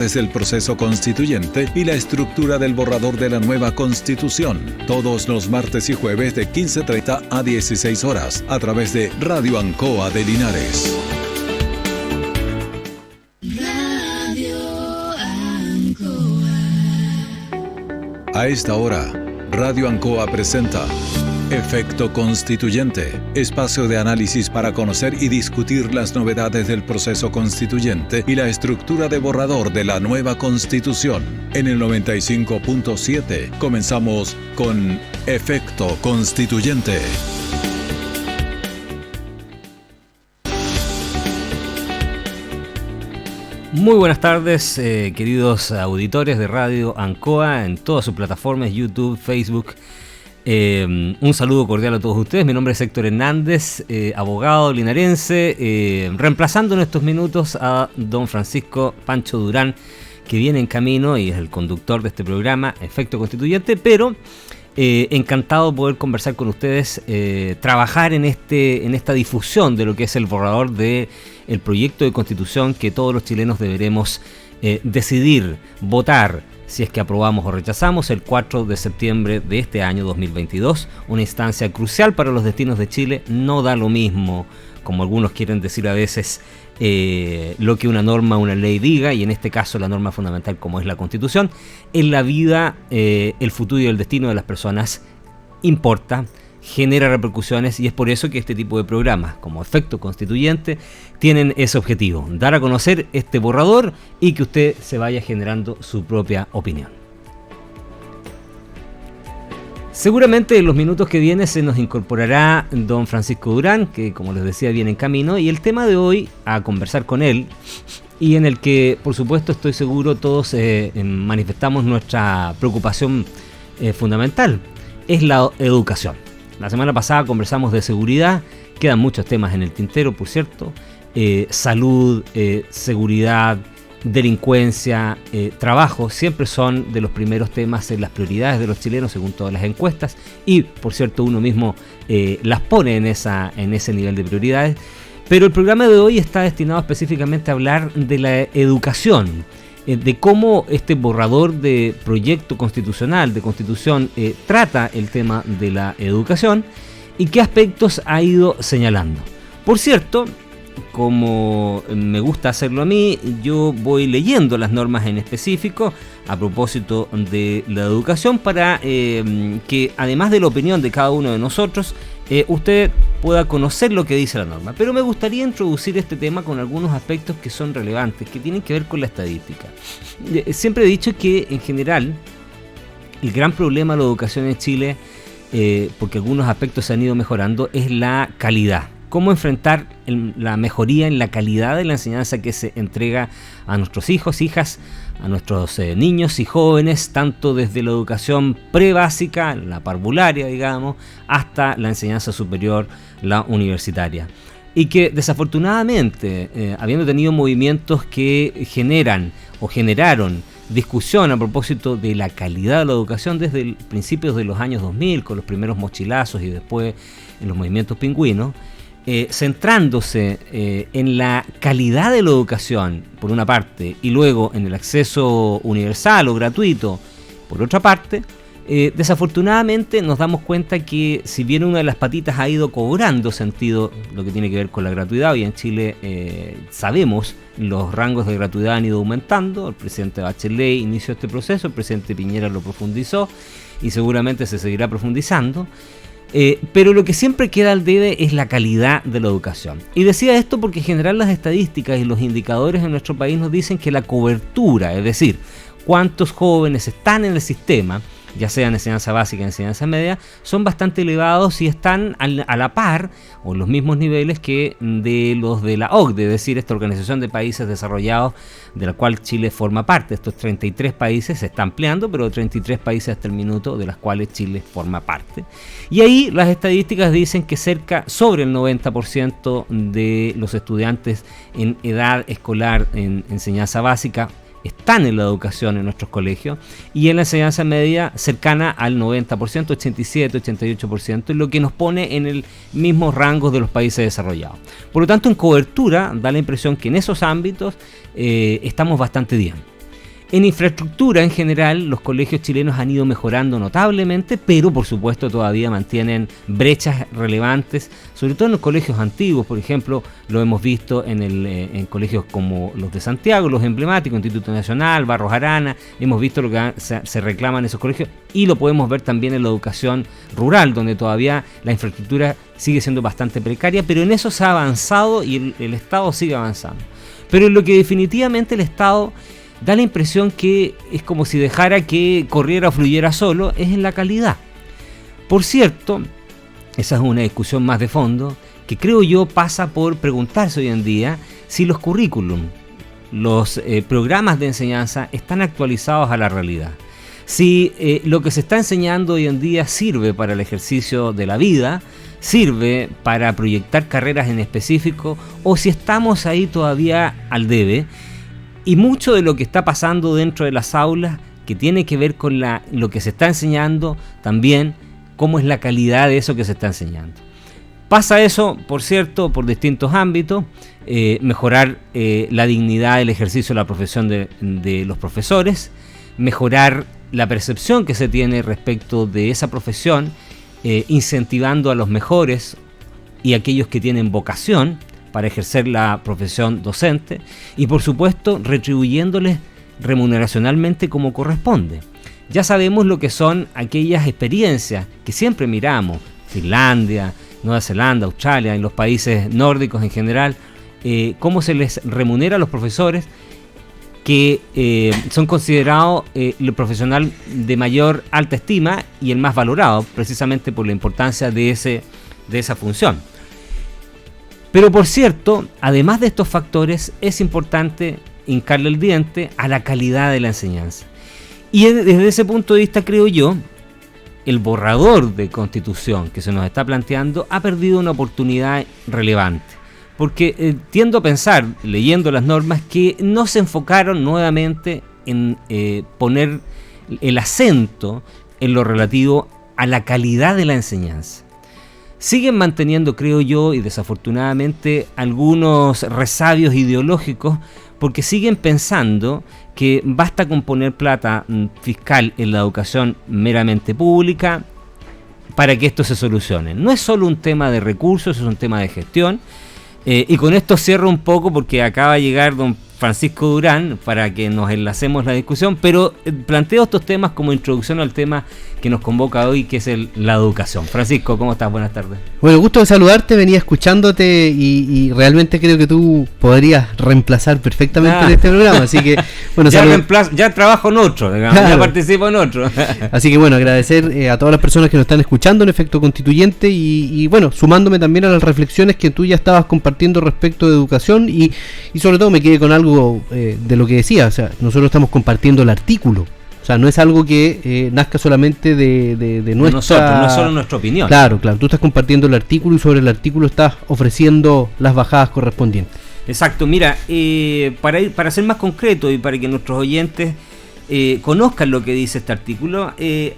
Es el proceso constituyente y la estructura del borrador de la nueva Constitución. Todos los martes y jueves de 15:30 a 16 horas a través de Radio Ancoa de Linares. Radio Ancoa. A esta hora, Radio Ancoa presenta Efecto Constituyente, espacio de análisis para conocer y discutir las novedades del proceso constituyente y la estructura de borrador de la nueva Constitución. En el 95.7 comenzamos con Efecto Constituyente. Muy buenas tardes, queridos auditores de Radio Ancoa en todas sus plataformas, YouTube, Facebook. Un saludo cordial a todos ustedes. Mi nombre es Héctor Hernández, abogado linarense, reemplazando en estos minutos a don Francisco Pancho Durán, que viene en camino y es el conductor de este programa Efecto Constituyente, pero encantado de poder conversar con ustedes, trabajar en esta difusión de lo que es el borrador del proyecto de constitución que todos los chilenos deberemos decidir, votar, si es que aprobamos o rechazamos el 4 de septiembre de este año 2022, una instancia crucial para los destinos de Chile. No da lo mismo, como algunos quieren decir a veces, lo que una norma, una ley diga, y en este caso la norma fundamental como es la Constitución. En la vida, el futuro y el destino de las personas importa, genera repercusiones, y es por eso que este tipo de programas como Efecto Constituyente tienen ese objetivo, dar a conocer este borrador y que usted se vaya generando su propia opinión. Seguramente en los minutos que vienen se nos incorporará don Francisco Durán, que como les decía viene en camino, y el tema de hoy a conversar con él, y en el que por supuesto estoy seguro todos manifestamos nuestra preocupación fundamental, es la educación. La semana pasada conversamos de seguridad, quedan muchos temas en el tintero, por cierto, salud, seguridad, delincuencia, trabajo, siempre son de los primeros temas en las prioridades de los chilenos según todas las encuestas, y por cierto uno mismo las pone en ese nivel de prioridades, pero el programa de hoy está destinado específicamente a hablar de la educación, de cómo este borrador de proyecto constitucional, de constitución, trata el tema de la educación y qué aspectos ha ido señalando. Por cierto, como me gusta hacerlo a mí, yo voy leyendo las normas en específico a propósito de la educación para que además de la opinión de cada uno de nosotros, usted pueda conocer lo que dice la norma. Pero me gustaría introducir este tema con algunos aspectos que son relevantes, que tienen que ver con la estadística. Siempre he dicho que en general el gran problema de la educación en Chile, porque algunos aspectos se han ido mejorando, es la calidad. Cómo enfrentar la mejoría en la calidad de la enseñanza que se entrega a nuestros hijos, hijas, a nuestros niños y jóvenes, tanto desde la educación prebásica, la parvularia, digamos, hasta la enseñanza superior, la universitaria. Y que desafortunadamente, habiendo tenido movimientos que generan o generaron discusión a propósito de la calidad de la educación desde principios de los años 2000, con los primeros mochilazos y después en los movimientos pingüinos, centrándose en la calidad de la educación, por una parte, y luego en el acceso universal o gratuito, por otra parte, desafortunadamente nos damos cuenta que si bien una de las patitas ha ido cobrando sentido, lo que tiene que ver con la gratuidad, hoy en Chile sabemos los rangos de gratuidad han ido aumentando, el presidente Bachelet inició este proceso, el presidente Piñera lo profundizó y seguramente se seguirá profundizando. Pero lo que siempre queda al debe es la calidad de la educación. Y decía esto porque en general las estadísticas y los indicadores en nuestro país nos dicen que la cobertura, es decir, cuántos jóvenes están en el sistema, ya sea en enseñanza básica, en enseñanza media, son bastante elevados y están a la par o en los mismos niveles que de los de la OCDE, es decir, esta Organización de Países Desarrollados de la cual Chile forma parte. Estos 33 países se está ampliando, pero 33 países hasta el minuto de las cuales Chile forma parte. Y ahí las estadísticas dicen que sobre el 90% de los estudiantes en edad escolar en enseñanza básica están en la educación en nuestros colegios, y en la enseñanza media cercana al 90%, 87, 88%, lo que nos pone en el mismo rango de los países desarrollados. Por lo tanto, en cobertura da la impresión que en esos ámbitos estamos bastante bien. En infraestructura en general, los colegios chilenos han ido mejorando notablemente, pero por supuesto todavía mantienen brechas relevantes, sobre todo en los colegios antiguos. Por ejemplo, lo hemos visto en colegios como los de Santiago, los emblemáticos, Instituto Nacional, Barros Arana. Hemos visto lo que se reclama en esos colegios, y lo podemos ver también en la educación rural, donde todavía la infraestructura sigue siendo bastante precaria, pero en eso se ha avanzado y el Estado sigue avanzando. Pero en lo que definitivamente el Estado da la impresión que es como si dejara que corriera o fluyera solo, es en la calidad. Por cierto, esa es una discusión más de fondo, que creo yo pasa por preguntarse hoy en día si los currículum, los programas de enseñanza están actualizados a la realidad. Si lo que se está enseñando hoy en día sirve para el ejercicio de la vida, sirve para proyectar carreras en específico, o si estamos ahí todavía al debe. Y mucho de lo que está pasando dentro de las aulas, que tiene que ver con lo que se está enseñando, también cómo es la calidad de eso que se está enseñando. Pasa eso, por cierto, por distintos ámbitos, mejorar la dignidad del ejercicio de la profesión de los profesores, mejorar la percepción que se tiene respecto de esa profesión, incentivando a los mejores y aquellos que tienen vocación para ejercer la profesión docente, y por supuesto retribuyéndoles remuneracionalmente como corresponde. Ya sabemos lo que son aquellas experiencias que siempre miramos, Finlandia, Nueva Zelanda, Australia, en los países nórdicos en general, cómo se les remunera a los profesores que son considerados el profesional de mayor alta estima y el más valorado, precisamente por la importancia de esa función. Pero por cierto, además de estos factores, es importante hincarle el diente a la calidad de la enseñanza. Y desde ese punto de vista, creo yo, el borrador de Constitución que se nos está planteando ha perdido una oportunidad relevante. Porque tiendo a pensar, leyendo las normas, que no se enfocaron nuevamente en poner el acento en lo relativo a la calidad de la enseñanza. Siguen manteniendo, creo yo, y desafortunadamente, algunos resabios ideológicos, porque siguen pensando que basta con poner plata fiscal en la educación meramente pública para que esto se solucione. No es solo un tema de recursos, es un tema de gestión. Y con esto cierro un poco porque acaba de llegar don Francisco Durán para que nos enlacemos la discusión, pero planteo estos temas como introducción al tema que nos convoca hoy, que es la educación. Francisco, ¿cómo estás? Buenas tardes. Bueno, gusto de saludarte, venía escuchándote y realmente creo que tú podrías reemplazar perfectamente en este programa, así que bueno, ya trabajo en otro, digamos, claro. Ya participo en otro. Así que bueno, agradecer a todas las personas que nos están escuchando en Efecto Constituyente y bueno, sumándome también a las reflexiones que tú ya estabas compartiendo respecto de educación y sobre todo me quedé con algo de lo que decía, o sea, nosotros estamos compartiendo el artículo. O sea, no es algo que nazca solamente de nuestra... nosotros, no es solo nuestra opinión. Claro, tú estás compartiendo el artículo y sobre el artículo estás ofreciendo las bajadas correspondientes. Exacto, mira, para ser más concreto y para que nuestros oyentes conozcan lo que dice este artículo,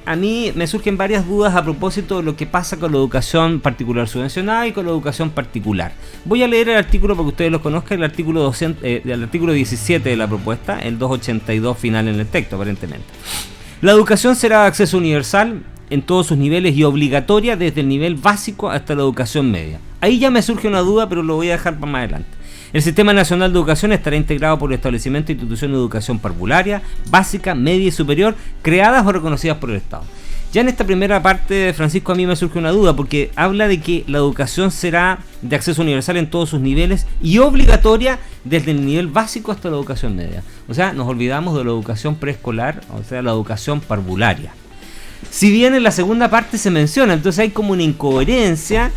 a mí me surgen varias dudas a propósito de lo que pasa con la educación particular subvencionada y con la educación particular. Voy a leer el artículo para que ustedes lo conozcan, el artículo 17 de la propuesta, el 282 final en el texto aparentemente. La educación será de acceso universal en todos sus niveles y obligatoria desde el nivel básico hasta la educación media. Ahí ya me surge una duda, pero lo voy a dejar para más adelante. El Sistema Nacional de Educación estará integrado por el establecimiento de instituciones de educación parvularia, básica, media y superior, creadas o reconocidas por el Estado. Ya en esta primera parte, Francisco, a mí me surge una duda, porque habla de que la educación será de acceso universal en todos sus niveles y obligatoria desde el nivel básico hasta la educación media. O sea, nos olvidamos de la educación preescolar, o sea, la educación parvularia. Si bien en la segunda parte se menciona, entonces hay como una incoherencia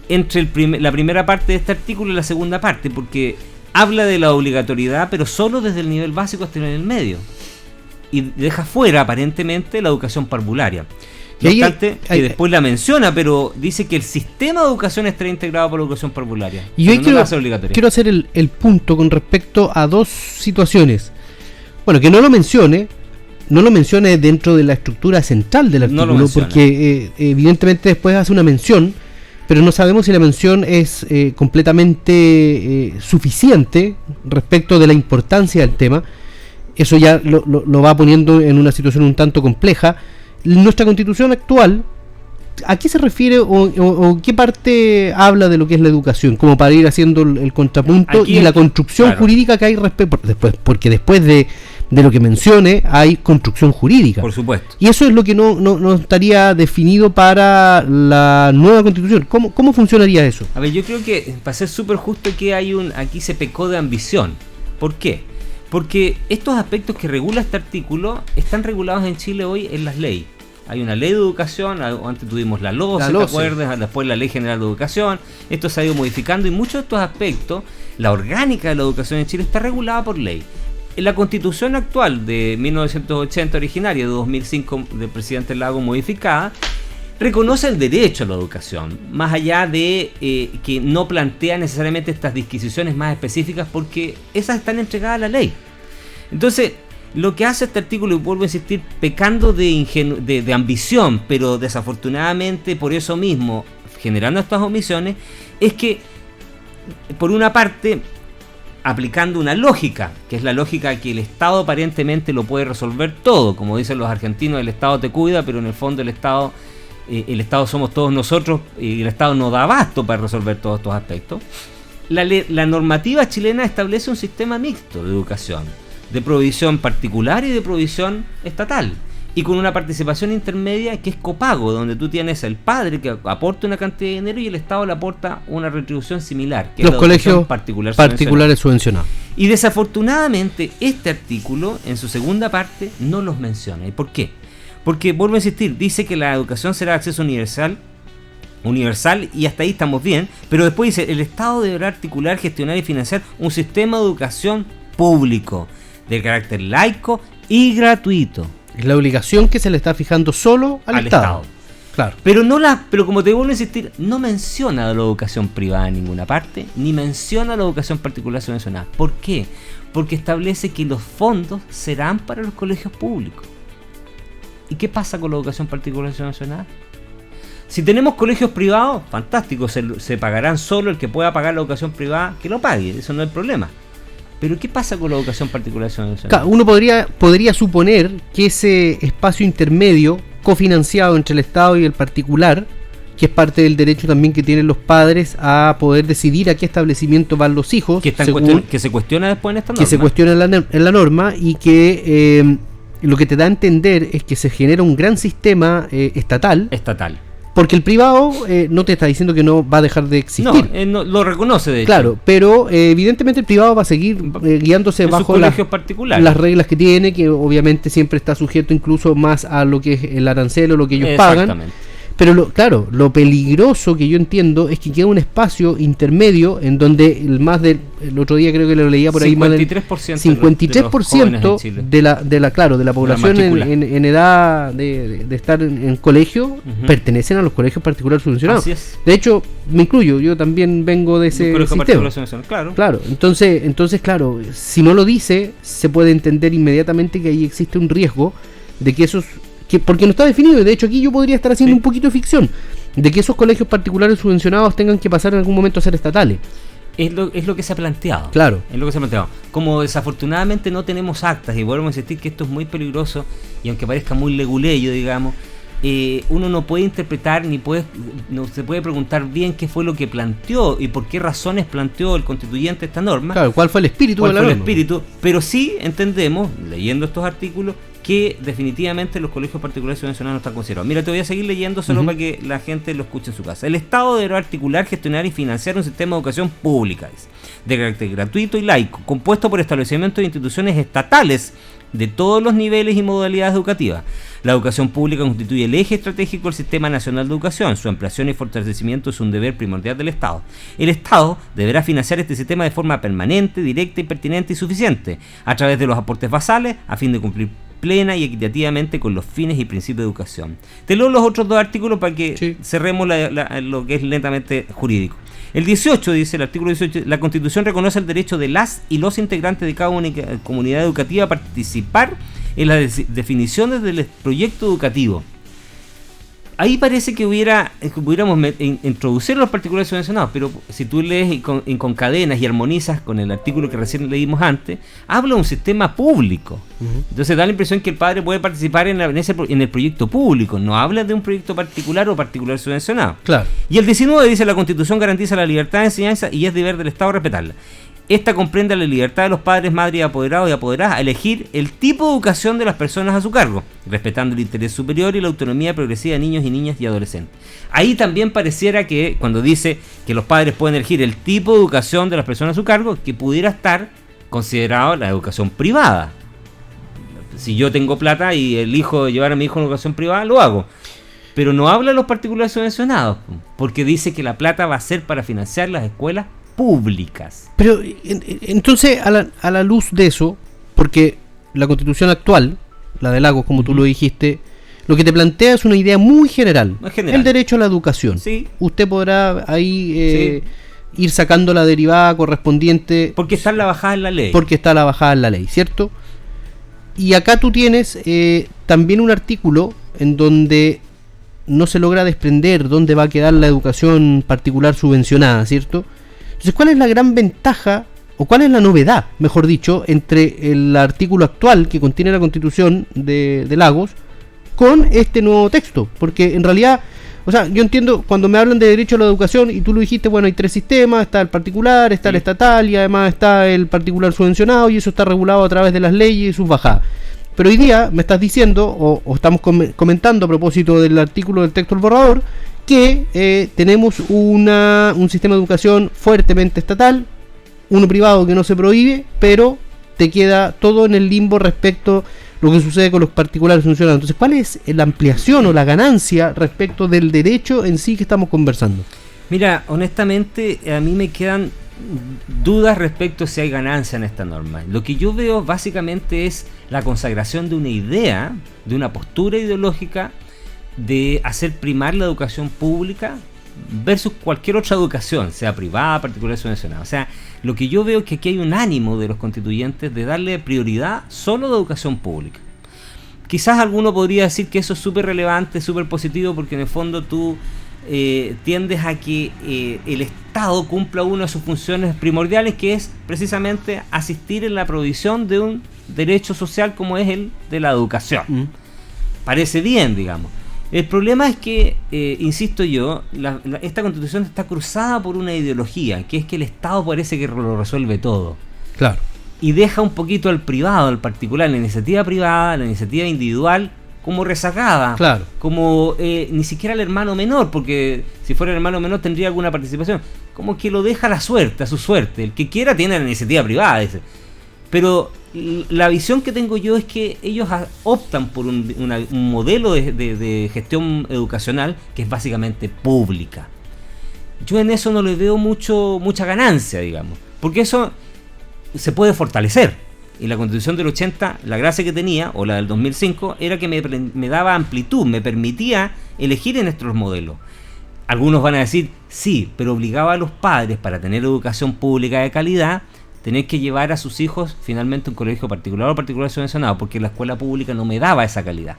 entre la primera parte de este artículo y la segunda parte, porque habla de la obligatoriedad, pero solo desde el nivel básico hasta el nivel medio, y deja fuera aparentemente la educación parvularia. No obstante, que después la menciona, pero dice que el sistema de educación estará integrado por la educación parvularia. Y yo quiero hacer el punto con respecto a dos situaciones. Bueno, que no lo mencione dentro de la estructura central del artículo, porque evidentemente después hace una mención, pero no sabemos si la mención es completamente suficiente respecto de la importancia del tema. eso ya lo va poniendo en una situación un tanto compleja. Nuestra Constitución actual, ¿a qué se refiere o qué parte habla de lo que es la educación? Como para ir haciendo el contrapunto y la construcción jurídica que hay porque después de lo que mencione hay construcción jurídica. Por supuesto. Y eso es lo que no estaría definido para la nueva Constitución. ¿Cómo funcionaría eso? A ver, yo creo que, para ser súper justo, que aquí se pecó de ambición. ¿Por qué? Porque estos aspectos que regula este artículo están regulados en Chile hoy en las leyes. Hay una ley de educación, antes tuvimos la LOCE, ¿te acuerdas? Después la Ley General de Educación. Esto se ha ido modificando y muchos de estos aspectos, la orgánica de la educación en Chile está regulada por ley. En la Constitución actual de 1980 originaria, de 2005 del presidente Lagos modificada, reconoce el derecho a la educación, más allá de que no plantea necesariamente estas disquisiciones más específicas porque esas están entregadas a la ley. Entonces, lo que hace este artículo, y vuelvo a insistir, pecando de ambición, pero desafortunadamente por eso mismo generando estas omisiones, es que, por una parte, aplicando una lógica, que es la lógica que el Estado aparentemente lo puede resolver todo, como dicen los argentinos, el Estado te cuida, pero en el fondo el Estado somos todos nosotros y el Estado no da abasto para resolver todos estos aspectos. La normativa chilena establece un sistema mixto de educación, de provisión particular y de provisión estatal, y con una participación intermedia que es copago, donde tú tienes el padre que aporta una cantidad de dinero y el Estado le aporta una retribución similar, que los es la colegios particulares subvencionados. Y desafortunadamente este artículo en su segunda parte no los menciona. ¿Y por qué? Porque, vuelvo a insistir, dice que la educación será de acceso universal, y hasta ahí estamos bien, pero después dice: el Estado deberá articular, gestionar y financiar un sistema de educación público de carácter laico y gratuito. Es la obligación que se le está fijando solo al Estado. Claro. Pero como te vuelvo a insistir, no menciona la educación privada en ninguna parte, ni menciona la educación particular subvencionada. ¿Por qué? Porque establece que los fondos serán para los colegios públicos. ¿Y qué pasa con la educación particular subvencionada? Si tenemos colegios privados, fantástico, se pagarán solo el que pueda pagar la educación privada, que lo pague, eso no es el problema. Pero ¿qué pasa con la educación particular subvencionada? Uno podría suponer que ese espacio intermedio, cofinanciado entre el Estado y el particular, que es parte del derecho también que tienen los padres a poder decidir a qué establecimiento van los hijos, que se cuestiona después en esta norma. Que se cuestiona en la norma y que lo que te da a entender es que se genera un gran sistema estatal. Porque el privado no te está diciendo que no va a dejar de existir. No, lo reconoce, de hecho. Claro, pero evidentemente el privado va a seguir guiándose bajo las reglas que tiene, que obviamente siempre está sujeto incluso más a lo que es el arancel o lo que ellos pagan. Pero lo peligroso que yo entiendo es que queda un espacio intermedio en donde el otro día creo que lo leía por ahí, 53% de la población en edad de estar en colegio pertenecen a los colegios particulares subvencionados. De hecho, me incluyo, yo también vengo de ese sistema. Claro, entonces, si no lo dice, se puede entender inmediatamente que ahí existe un riesgo de que esos... porque no está definido, y de hecho aquí yo podría estar haciendo un poquito de ficción, de que esos colegios particulares subvencionados tengan que pasar en algún momento a ser estatales. Es lo que se ha planteado. Claro. Es lo que se ha planteado. Como desafortunadamente no tenemos actas, y vuelvo a insistir que esto es muy peligroso, y aunque parezca muy leguleyo, digamos, uno no puede interpretar no se puede preguntar bien qué fue lo que planteó y por qué razones planteó el constituyente esta norma. Claro, ¿cuál fue el espíritu de la norma? Pero sí entendemos, leyendo estos artículos, que definitivamente los colegios particulares subvencionados no están considerados. Mira, te voy a seguir leyendo solo para que la gente lo escuche en su casa. El Estado deberá articular, gestionar y financiar un sistema de educación pública de carácter gratuito y laico, compuesto por establecimientos de instituciones estatales de todos los niveles y modalidades educativas. La educación pública constituye el eje estratégico del Sistema Nacional de Educación. Su ampliación y fortalecimiento es un deber primordial del Estado. El Estado deberá financiar este sistema de forma permanente, directa y pertinente y suficiente, a través de los aportes basales, a fin de cumplir plena y equitativamente con los fines y principios de educación. Te leo los otros dos artículos para que cerremos lo que es lentamente jurídico. El 18 dice, el artículo 18, la Constitución reconoce el derecho de las y los integrantes de cada comunidad educativa a participar en las definiciones del proyecto educativo. ahí parece que pudiéramos introducir los particulares subvencionados, pero si tú lees y con cadenas y armonizas con el artículo que recién leímos antes, habla de un sistema público. Entonces da la impresión que el padre puede participar en el proyecto público, no habla de un proyecto particular o particular subvencionado. Claro. Y el 19 dice: la Constitución garantiza la libertad de enseñanza y es deber del Estado respetarla. Esta comprende la libertad de los padres, madres, apoderados y apoderadas a elegir el tipo de educación de las personas a su cargo, respetando el interés superior y la autonomía progresiva de niños y niñas y adolescentes. Ahí también pareciera que, cuando dice que los padres pueden elegir el tipo de educación de las personas a su cargo, que pudiera estar considerado la educación privada. Si yo tengo plata y elijo llevar a mi hijo a una educación privada, lo hago. Pero no habla de los particulares subvencionados, porque dice que la plata va a ser para financiar las escuelas públicas. Pero entonces, a la luz de eso, porque la Constitución actual, la de Lagos, como tú lo dijiste, lo que te plantea es una idea muy general. El derecho a la educación. Sí. Usted podrá ahí ir sacando la derivada correspondiente. Porque está la bajada en la ley. Porque está la bajada en la ley, ¿cierto? Y acá tú tienes también un artículo en donde no se logra desprender dónde va a quedar la educación particular subvencionada, ¿cierto? Entonces, ¿cuál es la gran ventaja, o cuál es la novedad, mejor dicho, entre el artículo actual que contiene la Constitución de Lagos con este nuevo texto? Porque en realidad, o sea, yo entiendo cuando me hablan de derecho a la educación, y tú lo dijiste, bueno, hay 3 sistemas: está el particular, está el estatal y además está el particular subvencionado, y eso está regulado a través de las leyes y sus bajadas. Pero hoy día me estás diciendo, o estamos comentando a propósito del artículo del texto del borrador, que tenemos un sistema de educación fuertemente estatal, uno privado que no se prohíbe, pero te queda todo en el limbo respecto a lo que sucede con los particulares funcionarios. Entonces, ¿cuál es la ampliación o la ganancia respecto del derecho en sí que estamos conversando? Mira, honestamente, a mí me quedan dudas respecto a si hay ganancia en esta norma. Lo que yo veo básicamente es la consagración de una idea, de una postura ideológica, de hacer primar la educación pública versus cualquier otra educación, sea privada, particular, subvencionada. O sea, lo que yo veo es que aquí hay un ánimo de los constituyentes de darle prioridad solo a la educación pública. Quizás alguno podría decir que eso es súper relevante, súper positivo, porque en el fondo tú tiendes a que el Estado cumpla una de sus funciones primordiales, que es precisamente asistir en la provisión de un derecho social como es el de la educación. Parece bien, digamos. El problema es que, insisto yo, esta Constitución está cruzada por una ideología, que es que el Estado parece que lo resuelve todo. Claro. Y deja un poquito al privado, al particular, la iniciativa privada, la iniciativa individual, como rezagada. Claro. Como ni siquiera el hermano menor, porque si fuera el hermano menor tendría alguna participación. Como que lo deja a la suerte, a su suerte. El que quiera tiene la iniciativa privada, dice. Pero la visión que tengo yo es que ellos optan por un modelo de gestión educacional que es básicamente pública. Yo en eso no le veo mucha ganancia, digamos, porque eso se puede fortalecer. Y la Constitución del 80, la gracia que tenía, o la del 2005, era que me daba amplitud, me permitía elegir en estos modelos. Algunos van a decir, sí, pero obligaba a los padres, para tener educación pública de calidad, tener que llevar a sus hijos finalmente a un colegio particular o particular subvencionado, porque la escuela pública no me daba esa calidad.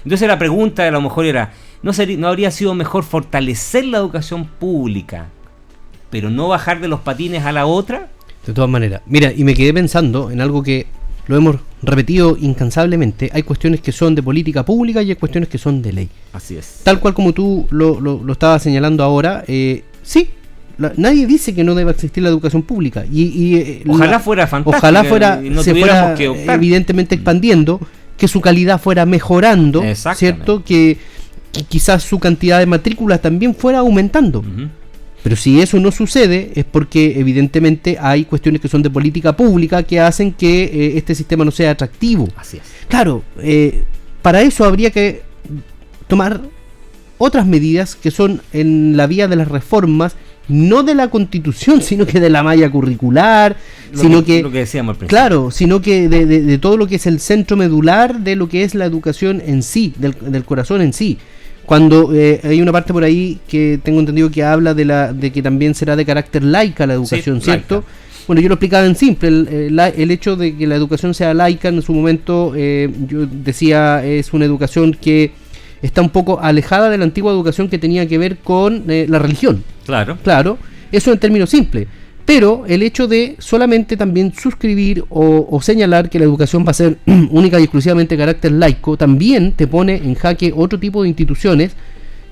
Entonces la pregunta a lo mejor era, ¿no habría sido mejor fortalecer la educación pública, pero no bajar de los patines a la otra? De todas maneras, mira, y me quedé pensando en algo que lo hemos repetido incansablemente: hay cuestiones que son de política pública y hay cuestiones que son de ley. Así es. Tal cual como tú lo estabas señalando ahora, sí. Nadie dice que no deba existir la educación pública ojalá fuera fantástica, ojalá fuera, y no se fuera que optar. Evidentemente expandiendo, que su calidad fuera mejorando, ¿cierto? Que quizás su cantidad de matrículas también fuera aumentando. Pero si eso no sucede es porque evidentemente hay cuestiones que son de política pública que hacen que este sistema no sea atractivo. Así es. Claro, para eso habría que tomar otras medidas que son en la vía de las reformas, no de la Constitución, sino que de la malla curricular, lo que decíamos al principio. Claro, sino que de todo lo que es el centro medular de lo que es la educación en sí, del corazón en sí. Cuando hay una parte por ahí que tengo entendido que habla de que también será de carácter laica la educación, sí, ¿cierto? Laica. Bueno, yo lo explicaba en simple, el hecho de que la educación sea laica en su momento, yo decía, es una educación que está un poco alejada de la antigua educación que tenía que ver con la religión. Claro, eso en términos simples. Pero el hecho de solamente también suscribir o señalar que la educación va a ser única y exclusivamente de carácter laico, también te pone en jaque otro tipo de instituciones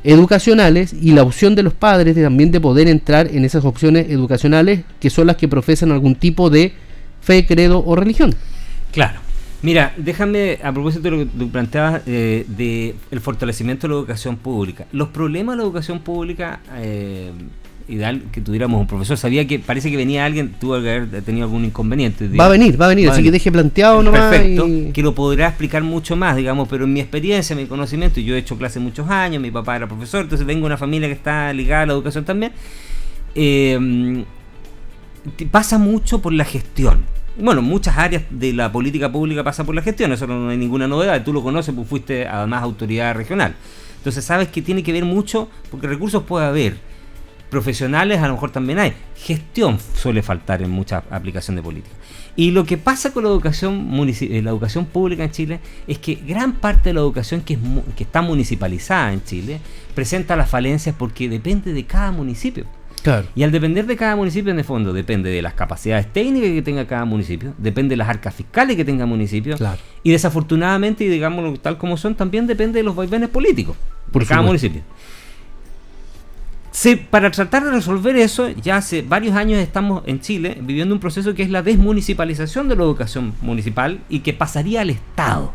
educacionales y la opción de los padres también de poder entrar en esas opciones educacionales que son las que profesan algún tipo de fe, credo o religión. Claro. Mira, déjame, a propósito de lo que tú planteabas, de el fortalecimiento de la educación pública. Los problemas de la educación pública, ideal que tuviéramos un profesor, sabía que parece que venía alguien, tuvo que haber tenido algún inconveniente. Va a venir, así que deje planteado nomás. Perfecto, que lo podrá explicar mucho más, digamos, pero en mi experiencia, mi conocimiento, yo he hecho clase muchos años, mi papá era profesor, entonces vengo de una familia que está ligada a la educación también. Pasa mucho por la gestión. Bueno, muchas áreas de la política pública pasa por la gestión, eso no hay ninguna novedad, tú lo conoces, pues fuiste además autoridad regional. Entonces sabes que tiene que ver mucho, porque recursos puede haber, profesionales a lo mejor también hay, gestión suele faltar en mucha aplicación de política. Y lo que pasa con la educación pública en Chile es que gran parte de la educación que está municipalizada en Chile presenta las falencias porque depende de cada municipio. Claro. Y al depender de cada municipio, en el fondo, depende de las capacidades técnicas que tenga cada municipio, depende de las arcas fiscales que tenga municipio, claro. Y desafortunadamente, y digámoslo tal como son, también depende de los vaivenes políticos por cada municipio. Para tratar de resolver eso, ya hace varios años estamos en Chile viviendo un proceso que es la desmunicipalización de la educación municipal y que pasaría al Estado.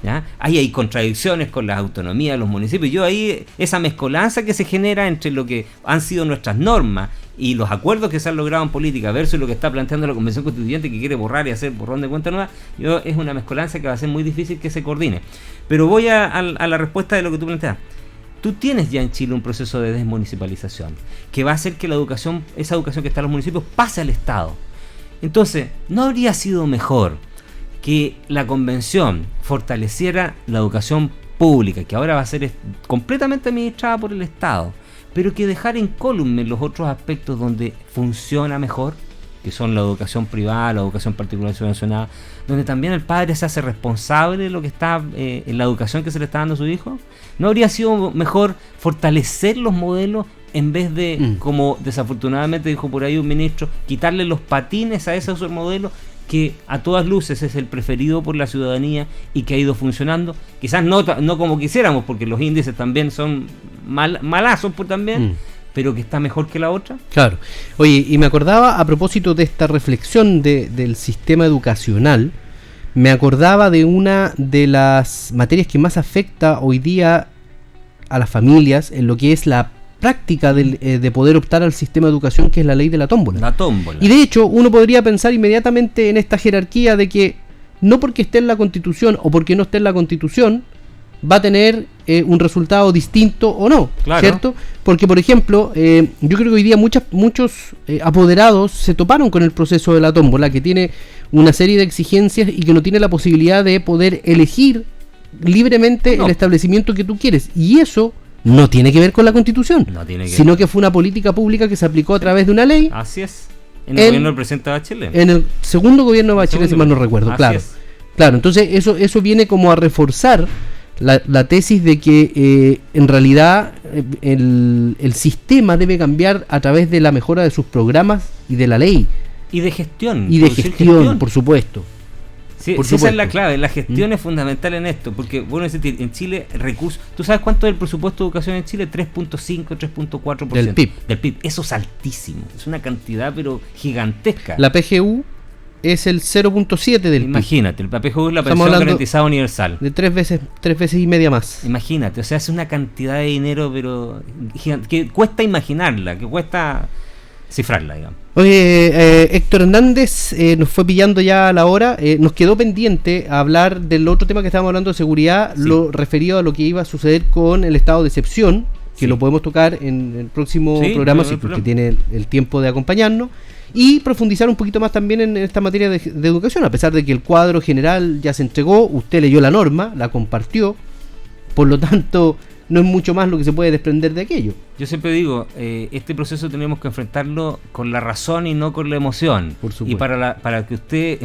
¿Ya? Ahí hay contradicciones con las autonomías de los municipios. Yo ahí, esa mezcolanza que se genera entre lo que han sido nuestras normas y los acuerdos que se han logrado en política versus lo que está planteando la Convención Constituyente, que quiere borrar y hacer borrón de cuenta nueva, es una mezcolanza que va a ser muy difícil que se coordine. Pero voy a la respuesta de lo que tú planteas. Tú tienes ya en Chile un proceso de desmunicipalización que va a hacer que esa educación que está en los municipios pase al Estado. Entonces, ¿no habría sido mejor que la Convención fortaleciera la educación pública, que ahora va a ser completamente administrada por el Estado, pero que dejara incólume los otros aspectos donde funciona mejor, que son la educación privada, la educación particular subvencionada, donde también el padre se hace responsable de lo que está en la educación que se le está dando a su hijo? ¿No habría sido mejor fortalecer los modelos en vez de, como desafortunadamente dijo por ahí un ministro, quitarle los patines a esos modelos que a todas luces es el preferido por la ciudadanía y que ha ido funcionando? Quizás no como quisiéramos, porque los índices también son malazos también, pero que está mejor que la otra. Claro. Oye, y me acordaba a propósito de esta reflexión del sistema educacional, me acordaba de una de las materias que más afecta hoy día a las familias en lo que es la práctica de poder optar al sistema de educación, que es la ley de la tómbola. La tómbola. Y de hecho, uno podría pensar inmediatamente en esta jerarquía de que no porque esté en la Constitución o porque no esté en la Constitución va a tener un resultado distinto o no, claro. ¿Cierto? Porque, por ejemplo, yo creo que hoy día muchos apoderados se toparon con el proceso de la tómbola, que tiene una serie de exigencias y que no tiene la posibilidad de poder elegir libremente el establecimiento que tú quieres. Y eso no tiene que ver con la Constitución, sino que fue una política pública que se aplicó a través de una ley. Así es. En el gobierno del presidente Bachelet. En el segundo gobierno de Bachelet, si mal no recuerdo. Claro. Entonces eso viene como a reforzar la tesis de que en realidad el sistema debe cambiar a través de la mejora de sus programas y de la ley. Y de gestión. Y de gestión, por supuesto. Sí, esa es la clave, la gestión es fundamental en esto, porque bueno, en Chile recursos, ¿tú sabes cuánto es el presupuesto de educación en Chile? 3.5, 3.4% del PIB. Eso es altísimo, es una cantidad pero gigantesca. La PGU es el 0.7 del Imagínate, PIB. La PGU es la pensión garantizada universal. De tres veces y media más. Imagínate, o sea, es una cantidad de dinero pero gigante, que cuesta imaginarla, que cuesta cifrarla, digamos. Oye, Héctor Hernández nos fue pillando ya a la hora. Nos quedó pendiente hablar del otro tema que estábamos hablando de seguridad, lo referido a lo que iba a suceder con el estado de excepción, que lo podemos tocar en el próximo programa, porque tiene el tiempo de acompañarnos, y profundizar un poquito más también en esta materia de educación, a pesar de que el cuadro general ya se entregó, usted leyó la norma, la compartió, por lo tanto no es mucho más lo que se puede desprender de aquello. Yo siempre digo, este proceso tenemos que enfrentarlo con la razón y no con la emoción. Por supuesto. Y para que usted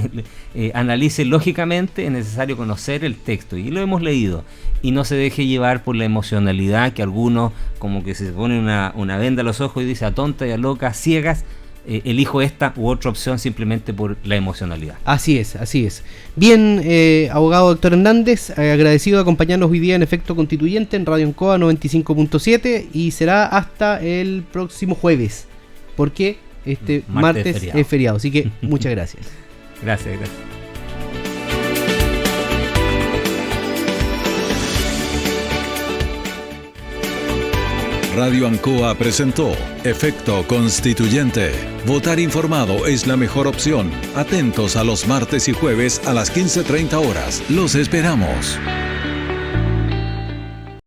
analice lógicamente es necesario conocer el texto, y lo hemos leído, y no se deje llevar por la emocionalidad, que algunos como que se ponen una venda a los ojos y dice a tonta y a loca, ciegas, elijo esta u otra opción simplemente por la emocionalidad. Así es, así es. Bien, abogado Héctor Hernández, agradecido de acompañarnos hoy día en Efecto Constituyente en Radio Ancoa 95.7, y será hasta el próximo jueves, porque este martes es feriado. Así que muchas gracias. Gracias. Radio Ancoa presentó Efecto Constituyente. Votar informado es la mejor opción. Atentos a los martes y jueves a las 15:30 horas. Los esperamos.